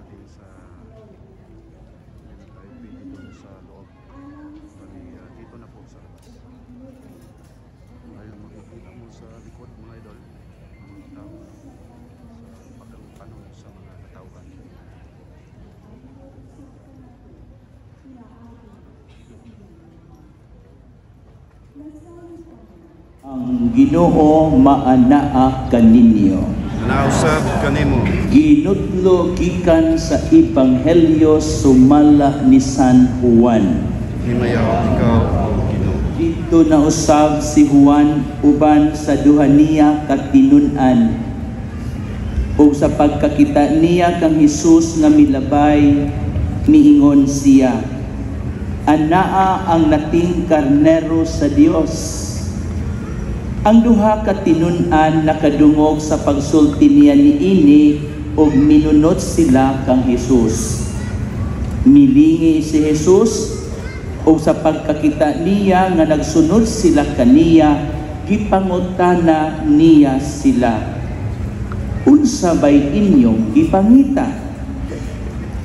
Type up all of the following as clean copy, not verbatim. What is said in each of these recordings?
natin sa dito sa loob. Bali, dito na po sa labas. Ayun, makikita mo sa likod mga idol, mga tao sa pagkakapanong sa mga katauhan. Ang Ginoo maanaa kaninyo. Nausab kanimo. Ginutlo gikan sa Ebanghelyo sumala ni San Juan. Himayaw ikaw, O Ginoo. Dito nausab si Juan uban sa duha niya katinun-an. O sa pagkakita niya kang Hesus nga milabay, miingon siya, anaa ang nating karnero sa Dios. Ang duha katinun-an nakadungog sa pagsulti niya niini ug minunot sila kang Hesus. Milingi si Hesus ug sa pagkakita niya nga nagsunod sila kaniya, gipangutana niya sila, unsa bay inyong gipangita?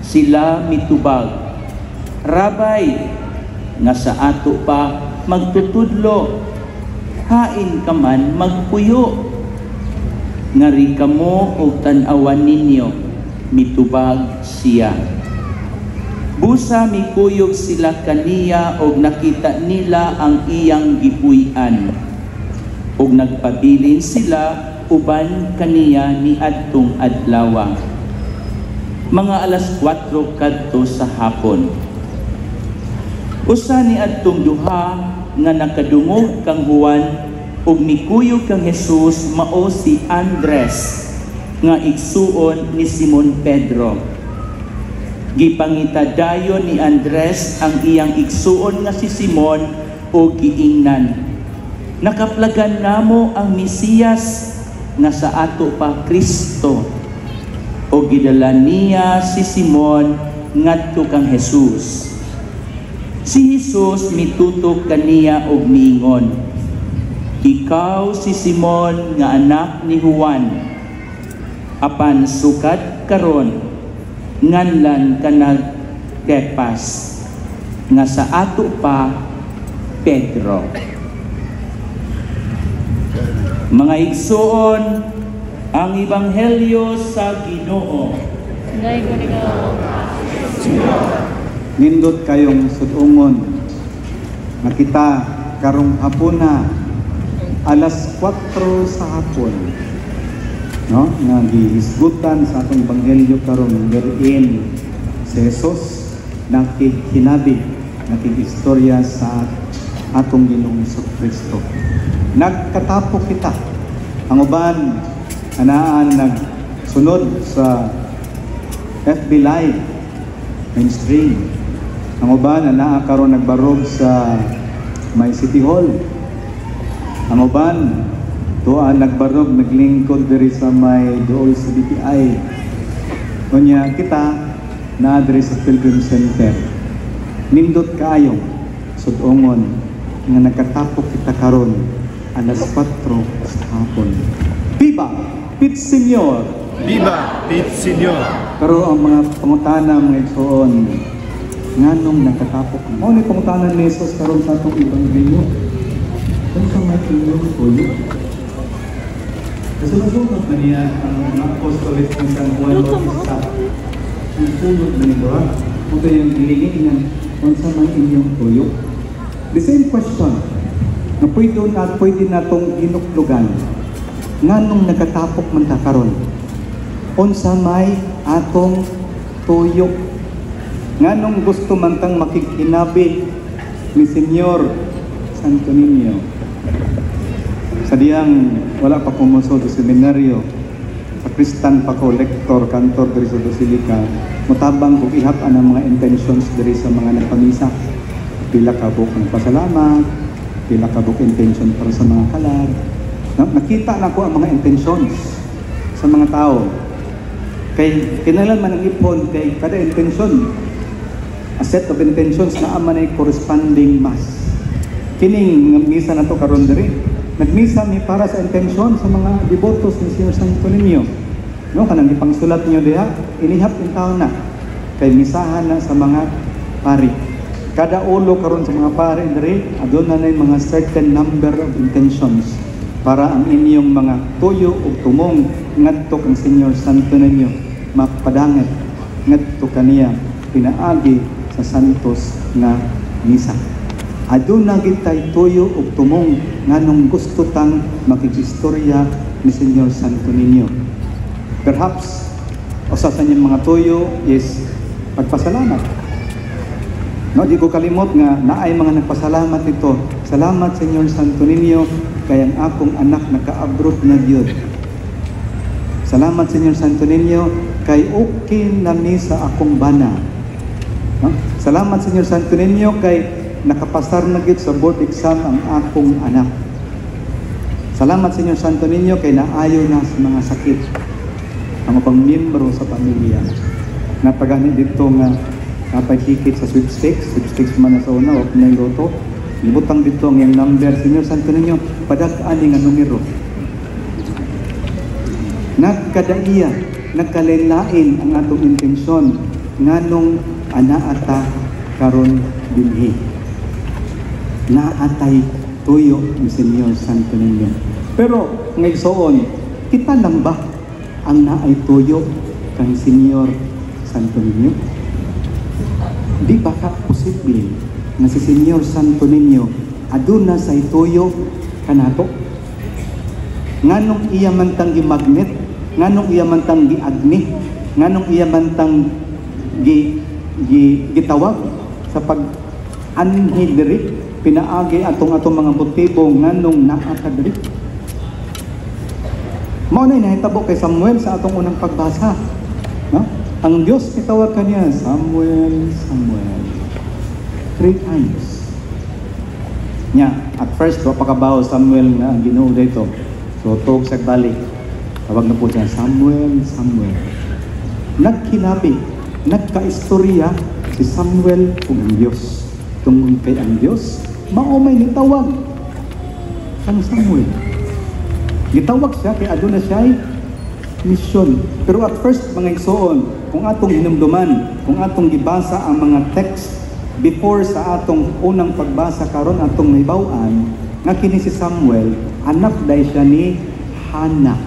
Sila mitubag, Rabay, nga sa ato pa magtutudlo, hain ka man magpuyo. Ngari kamo o tan-awan ninyo, mitubag siya. Busa mikuyog sila kaniya og nakita nila ang iyang gipuy-an. Og nagpabilin sila uban kaniya ni adtong adlaw. Mga alas 4 kadto sa hapon. Usa ni adtong duha nga nakadungog kang Juan ug mikuyog kang Hesus mao si Andres nga igsuon ni Simon Pedro. Gipangita dayon ni Andres ang iyang igsuon nga si Simon ug giingnan, nakaplagan namo ang Mesiyas nga sa ato pa Kristo. O gidala niya si Simon ngadto kang Hesus. Si Hesus mitutok kaniya og miingon, ikaw si Simon nga anak ni Juan, apan sukat karon nganlan ka nagkepas, nga sa ato pa Pedro. Mga igsuon, ang Ebanghelyo sa Ginoo. Nindot kayong sudungon na kita karong hapuna alas 4 sa hapon, no, nga gihisgutan sa atong Ebanghelyo karon wherein si Jesus nakikinabi, nakikistorya sa atong Ginoong Kristo. Nagkatapok kita, ang uban anaan nagsunod sa FB Live mainstream. Ang uban na karon nagbarog sa may City Hall. Ang uban tuan nagbarog naglingkod diri sa may dool sa BPI. Kunya kita na diri sa Pilgrim Center. Nindot kaayo sudongon nga nagkatapok kita karon alas 4 sa hapon. Viva Pit Señor! Viva Pit Señor! Pero ang mga pangutana mga igsoon, nganong nakatapok mo ni pangutanan ni Jesus karon sa atong Ebanghelyo. Kung sa may inyong tuyo. Kasi masukot na niya ang apostolis ng San Juan Bautista. Ang sunod na nito ha. Kung ito yung iligin niya, kung sa may inyong tuyo. The same question na pwede natong inuklugan. Nganong nakatapok man ta karon? Unsa may atong tuyo? Nganong gusto man tang makikinabi ni Senyor Santo Niño? Sa diyang wala pa pumusod sa seminaryo, sa Kristan pa ko, lektor, kantor diri sa Basilica, mutabang kung ihap-an ang mga intentions diri sa mga nagpamisa. Pila ka buk ng pasalamat, pila ka buk intention para sa mga kalag. Nakita na ko ang mga intentions sa mga tao. Kay kinalan man ang ipon, kay kada intention, a set of intentions na aman ay corresponding mass. Kining misa na to karon diri, nagmisa mi para sa intention sa mga devotos ni Sr. Santo Niño. No, kanang ipangsulat niyo diha, inihap in taon na kay misahan na sa mga pari. Kada ulo karon sa mga pari diri, aduna na mga certain number of intentions para ang inyong mga tuyo ug tumong ngadto kang Senyor Santo ninyo mapadangit ngadto kaniya pinaagi sa santos nga misa. Aduna gitay tuyo ug tumong nganong gusto tang makikistorya ni Senyor Santo ninyo. Perhaps usa sa inyong mga tuyo is pagpasalamat. No, di ko kalimot nga naay mga nagpasalamat ito. Salamat Senyor Santo ninyo kay ang akong anak naka-abroad na Dios. Salamat Senyor Santo ninyo kay okay na mi sa akong bana. No? Salamat Senyor Santo ninyo kay nakapasar na gid sa board exam ang akong anak. Salamat Senyor Santo ninyo kay naayo na sa mga sakit ang upang miyembro sa pamilya. Napagani dito nga napay ticket sa sweepstakes man na sa una, o na yung loto. Libutang dito ang yung number. Senyor Santo ninyo, padagkaan nga numero. Nagkadaiya, nagkalain ang atong intensyon nganong anaata karon dinhi. Naatay tuyo ni Senyor Santo ninyo. Pero ngaysoon, kita lang ba ang naay tuyo kang Senyor Santo ninyo? Di ba ka posible na si Senyor Santo ninyo aduna sa ituyo kanato? Nganong iya man tang gimagnet, nganong iya man tang giagni, nganong iya man tang gitawag sa pag-anhi diri, pinaagi atong mga motibo nganong naa ka diri. Mao na nahitabo kay Samuel sa atong unang pagbasa, no? Ang Diyos itawag kaniya, Samuel, Samuel. 3 times. Nya, at first, wapakabaw Samuel nga ang Ginoo dito. So, tog sa balik. Tawag na po siya, Samuel, Samuel. Nagkinabi, nagkaistorya si Samuel kung ang Diyos. Tungkol kay ang Diyos, maumay nitawag ang Samuel. Gitawag siya, kay aduna siya mission. Pero at first, mga igsoon, kung atong hinumduman, kung atong gibasa ang mga text before sa atong unang pagbasa karon atong mahibaw-an, nga kini si Samuel, anak day siya ni Hannah.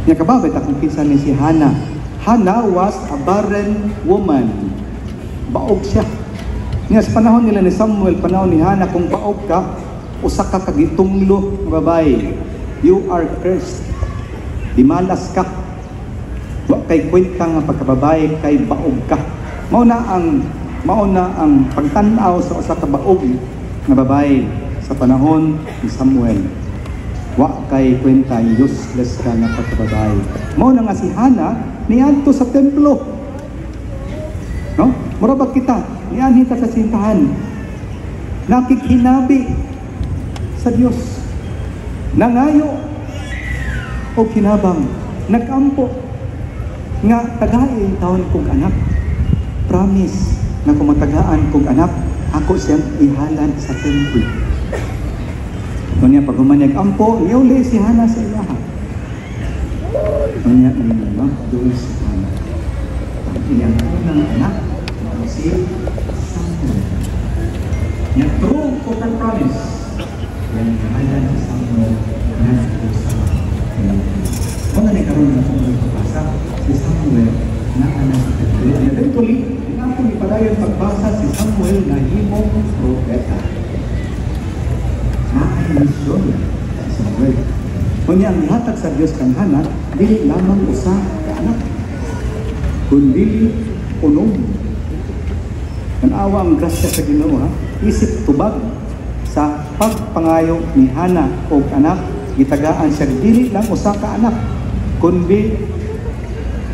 Nya kababay ta kung kinsa ni si Hannah. Hannah was a barren woman. Baog siya. Nya sa panahon nila ni Samuel, panahon ni Hannah, kung baog ka, usa ka kagitunglo nga babae, you are cursed. Dimalas ka. Wa kay kwenta nga pagkababae kay baog ka. Mao na ang pagtan-aw sa usa ka baog nga babae sa panahon ni Samuel. Wa kay kwenta useless ka nga pagkababae. Mao na nga si Hannah niadto sa templo. No? Mura ba kita nianhi ta sa sintahan. Nakikhinabi sa Dios. Nangayo o kinabang nagampo nga tagain taon kong anak. Promise na kung matagaan kong anak, ako siyang ihalad sa temple. Kunya pag humanyag ampo, niuli si Hannah sa ilaha. Kunya naman, doon si Hannah. Ang iyang unang anak, na si Samuel. Niya true ko kang promise. Yan ihalad si Samuel na sa temple. Kung na nagkaroon na kung pagbasa, si Samuel na anak sa temple. And eventually, inapon ipadayon pagbasa si Samuel na himong propeta. Misyon si Samuel. Kunya ang ihatag sa Diyos kang Hannah, dili lamang usa ka anak, kundi unom. Tanawa ang grasya sa Ginoo, ha? Isip tubag sa pagpangayo ni Hannah og anak, gitagaan siya dili lang usa ka anak, kundi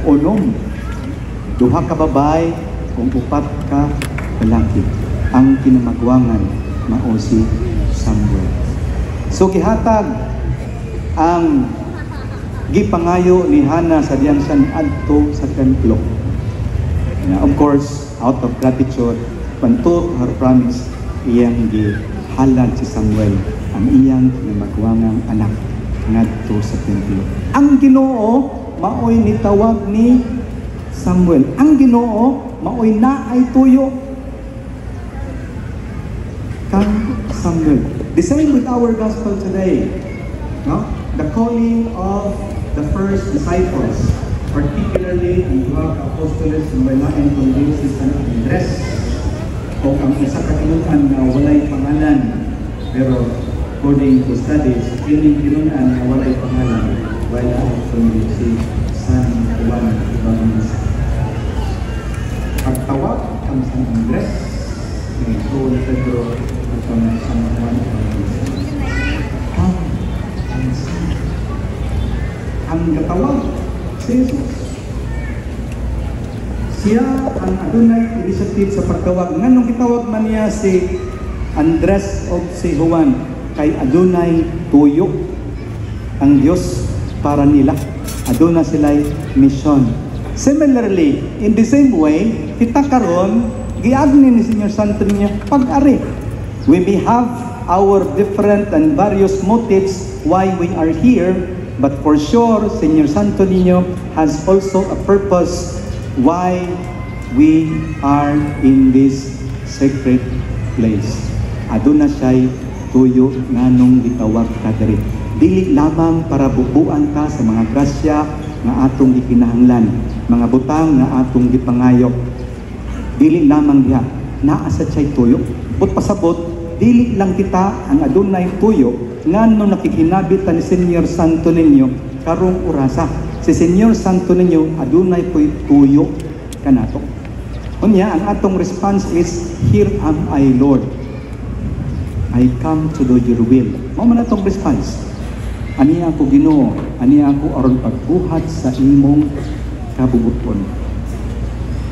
unom. Duha ka babae kung upat ka lalaki. Ang kinamagwangan mao si Samuel. So gihatag ang gipangayo ni Hannah sa diyan siya adto sa templo. Of course, out of gratitude, panto her promise, iyang gihalad si Samuel ang iyang magwangang anak. ngadto sa templo. Ang Ginoo maoy nitawag ni Samuel. Ang Ginoo maoy naay tuyo kang Samuel. The same with our gospel today. No? The calling of the first disciples, particularly ang mga apostoles na walain kundi si San Andres o ang isa kakinunan na walay pangalan, pero according to studies, kining kinunan na walay pangalan wala kundi si San Juan Evangelista. Pagtawag ang San Andres ni Don Pedro at ang San Juan Evangelista. Ang katawag si Jesus. Siya ang adunay initiative sa pagtawag. Nganong gitawag man niya si Andres o si Juan kay adunay tuyo ang Dios para nila. Aduna sila'y mission. Similarly, in the same way, kita karon giagni ni Senior Santo Niño pag-ari. We may have our different and various motives why we are here, but for sure, Senior Santo Niño has also a purpose why we are in this sacred place. Aduna siya'y tuyo nganong gitawag ka diri. Dili lamang para bubuan ka sa mga grasya nga atong gikinahanglan, mga butang nga atong gipangayok. Dili lamang diha, naa sa siya'y tuyo. But pasabot, dili lang kita ang adunay tuyo ngano nakikinabit ni Senior Santo Niño karong orasa. Si Senior Santo Niño adunay po'y tuyo kanato. Unya, ang atong response is, "Here am I, Lord. I come to do your will." Mao man atong response. Ani ako Ginoo, ani ako aron pagbuhat sa imong kabubuton.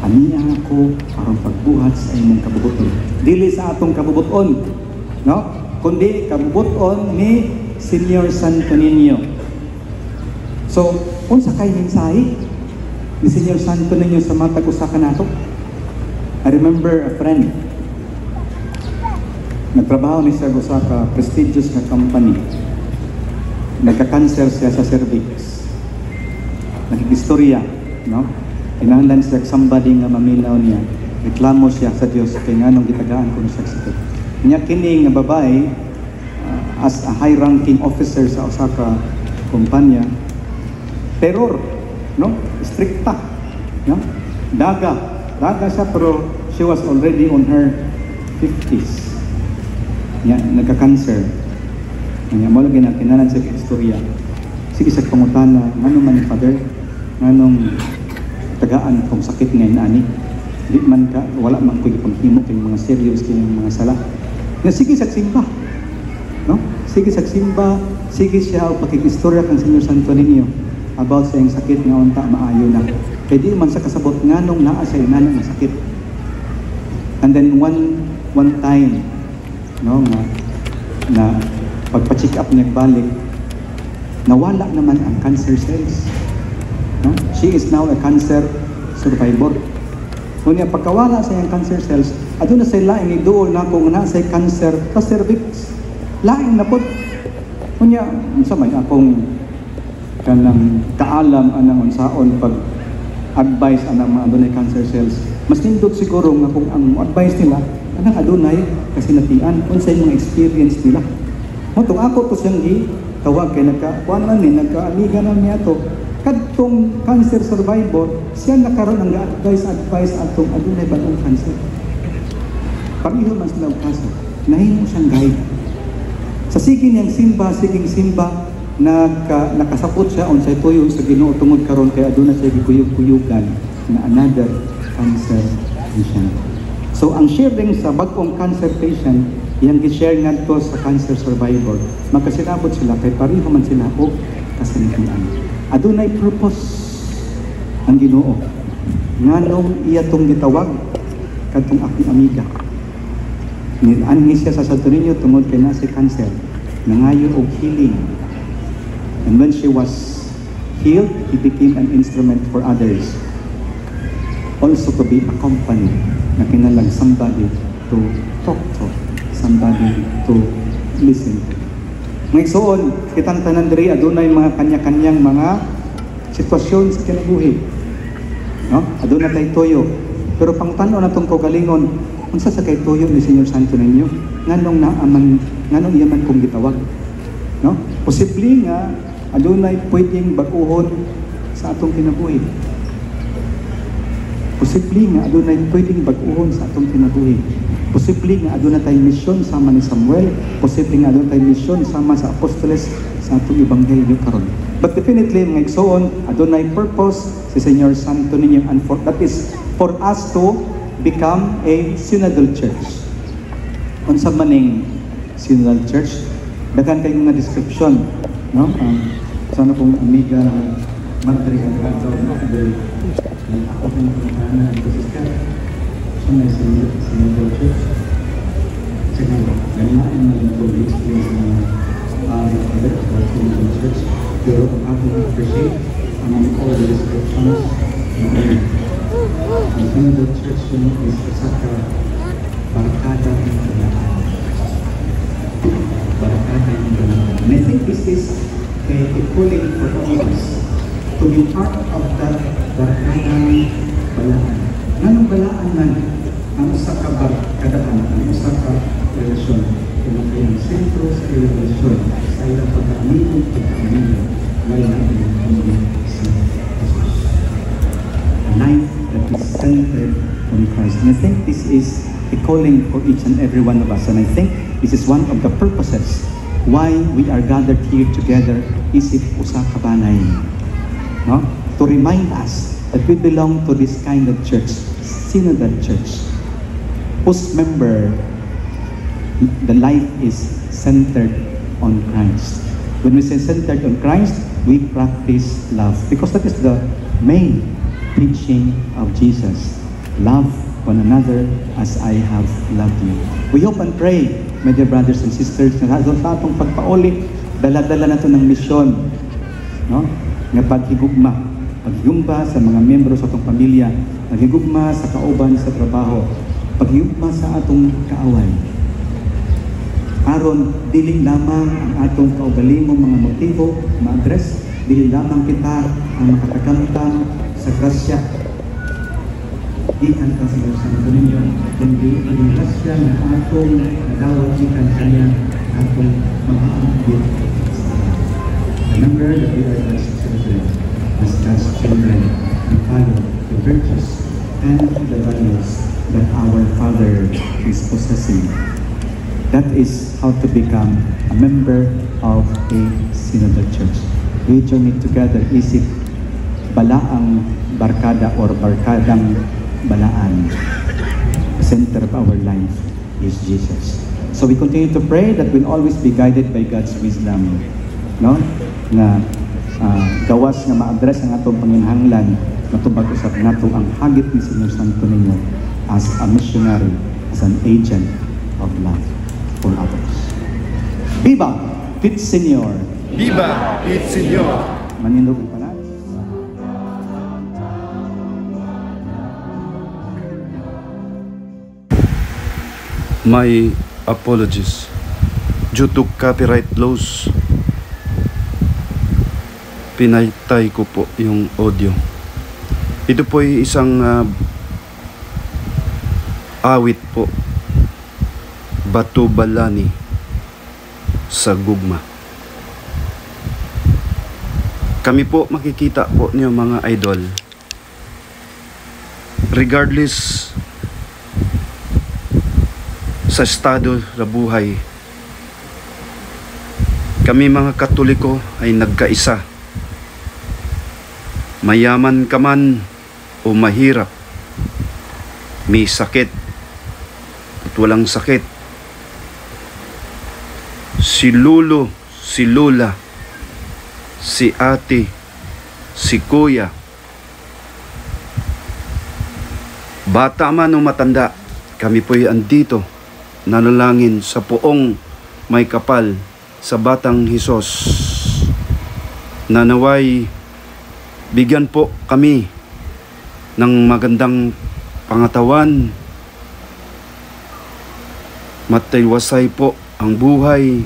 Ani ako aron pagbuhat sa imong kabubuton. Dili sa atong kabubuton, no? Kundi kabubuton ni Senior Santo Niño. So, unsa kay mensahe ni Senior Santo Niño sa matag usa kanato? I remember a friend. Nagtrabaho ni siya sa ka prestigious na company. Nagka-cancer siya sa cervix. Nakigistorya, no? Kinahanglan siya somebody nga maminaw niya. Reklamo siya sa Dios kay nganong gitagaan ko siya sakit. Nya kini nga babae as a high-ranking officer sa Osaka kumpanya, terror, no? Strikta, no? Daga siya, pero she was already on her 50s. Nya nagka-cancer. Nya mo lagi na kinanan sa istorya. Sige sa pangutana, ngano man ni Father, nganong tagaan kung sakit ngayon ani. Di man ka, wala man ko ipanghimo kay mga serious kay mga sala. Nga sige sa simba, no? Sige sa simba, sige siya o pakikistorya kang Senior Santo Niño about sa iyang sakit nga unta maayo na. Kaya di man sa kasabot nganong naa sa inanang sakit. And then one time, no, na pagpa-check up niya balik, nawala naman ang cancer cells. No? She is now a cancer survivor. Kunya pagkawala sa iyang cancer cells, aduna say laing iduol na kung na say cancer sa cervix. Laing na po. Kunya, unsa may akong kanang kaalam anang unsaon pag advice anang mga adunay cancer cells. Mas nindot siguro nga kung ang advice nila anang adunay kasinatian unsay mga experience nila. Motong ako to siyang tawag kay nagka-kuan man ni nagka-amiga na niya to. Kadtong cancer survivor, siya nakaroon ng advice atong adunay bagong cancer. Pareho man sila og kaso. Nahimo siyang guide. Sa sige niyang siging simba, nakasapot siya unsay tuyo sa Ginoo tungod karon kay aduna siya gikuyog-kuyugan na another cancer patient. So ang sharing sa bagong cancer patient, iyang gi-share ngadto sa cancer survivor, makasinabot sila kay pareho man sila og kasinatian. Adunay purpose ang Ginoo. Nganong iya tong gitawag kadtong akong amiga. Ni siya sa Santo Niño tungod kay na si cancer, nangayo og healing. And when she was healed, he became an instrument for others. Also to be accompanied, na kinalang somebody to talk to, somebody to listen to. Mga igsoon, kitang tanan diri adunay mga kanya-kanyang mga sitwasyon sa kinabuhi. No? Aduna tay tuyo. Pero pangtan-o na tong kaugalingon, unsa sa kay tuyo ni Senyor Santo ninyo? Nganong yaman kong gitawag? No? Posible nga adunay pwedeng baguhon sa atong kinabuhi. Posible nga adunay pwedeng baguhon sa atong kinabuhi. Posible nga aduna tayong misyon sama ni Samuel. Posible nga aduna tayong misyon sama sa apostoles sa atong ebanghelyo karon. But definitely mga igsoon, adunay purpose si Senyor Santo ninyo, and that is for us to become a synodal church. Unsa maning synodal church? Daghan kay mga description, no? Sana pong amiga Madre Canto na diri. Ako pong pagkana dito sa Skype. So may synodal church. Sige, ganyan na yung experience na synodal church. Pero ako appreciate among all the descriptions ang synodal church yun is isa ka barkada ng balaan. Barkada ng balaan. And I think this is a calling for all of us to be part of that barkada ng balaan. Anong balaan man ang isa ka barkadaan, ang isa ka relasyon, kung ang kayang sentro sa relasyon, sa ilang pagkaamigo, wala na yung sa Jesus. A life that is centered on Christ. And I think this is a calling for each and every one of us. And I think this is one of the purposes why we are gathered here together, isip usa ka banay. No? To remind us that we belong to this kind of church, synodal church, whose member, the life is centered on Christ. When we say centered on Christ, we practice love, because that is the main teaching of Jesus. Love one another as I have loved you. We hope and pray, my dear brothers and sisters, na sa atong pagpauli, dala-dala na ito ng misyon, no? Nga paghigugma sa mga membro sa atong pamilya, paghigugma sa kauban sa trabaho, paghigugma sa atong kaaway. Aron dili lamang ang atong kaugalingong mga motibo ma-address, dili lamang kita ang makatakamtan sa grasya gikan ka sa Santo Niño, kundi ang grasya na atong nadawat gikan kanya atong mag-aambit. Remember that we are God's children. As God's children, we follow the virtues and the values that our Father is possessing. That is how to become a member of a synodal church. We journey together, isip balaang barkada or barkadang balaan. The center of our life is Jesus. So we continue to pray that we'll always be guided by God's wisdom. No? Na gawas nga ma-address ang atong panginahanglan na tubag usab nato ang hagit ni Senyor Santo Niño as a missionary, as an agent of love for others. Viva Pit Señor! Viva Pit Señor! Manindog ang panahon. My apologies. Due to copyright laws, pinatay ko po yung audio. Ito po ay isang awit po, Bato Balani sa Gugma. Kami po makikita po niyo mga idol, regardless sa estado na buhay, kami mga Katoliko ay nagkaisa. Mayaman ka man o mahirap, may sakit at walang sakit, si lulo, si lula, si ate, si kuya, bata man o matanda, kami po'y andito nanalangin sa poong may kapal sa Batang Hesus. Nanaway bigyan po kami ng magandang pangatawan, mataywasay po ang buhay,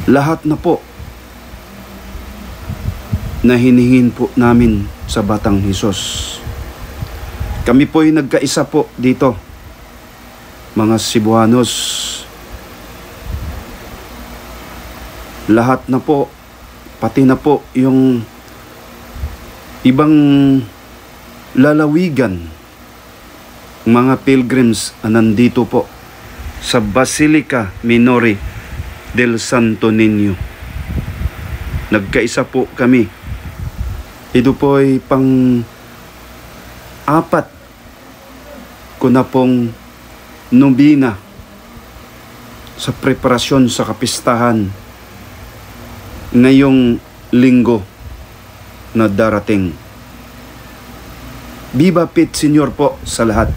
lahat na po na hinihin po namin sa Batang Hesus. Kami po'y nagkaisa po dito, mga Cebuanos. Lahat na po, pati na po yung ibang lalawigan, mga pilgrims na nandito po sa Basilica Minore del Santo Niño. Nagkaisa po kami. Ito po ay pang-apat ko na pong nobina sa preparasyon sa kapistahan ngayong linggo na darating. Viva Pit Señor po sa lahat.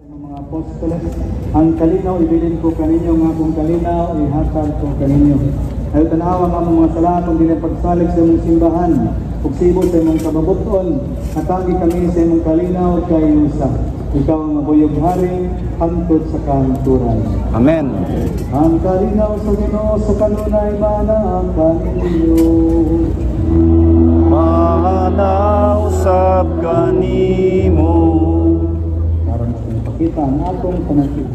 Mga apostoles, ang kalinaw ibilin ko kaninyo nga kung kalinaw ihatag ko kaninyo. Ay tanawa nga mga sala kung dinapagsalig sa imong simbahan, ug sibol sa imong kababuton, atagi kami sa imong kalinaw kay usa. Ikaw ang mabuyog hari, hangtod sa kanturan. Amen. Ang kalinaw sa Ginoo sa kanunay mana ang kaninyo. Manausap kanimo. Para makita ang atong panatid.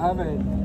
Amen.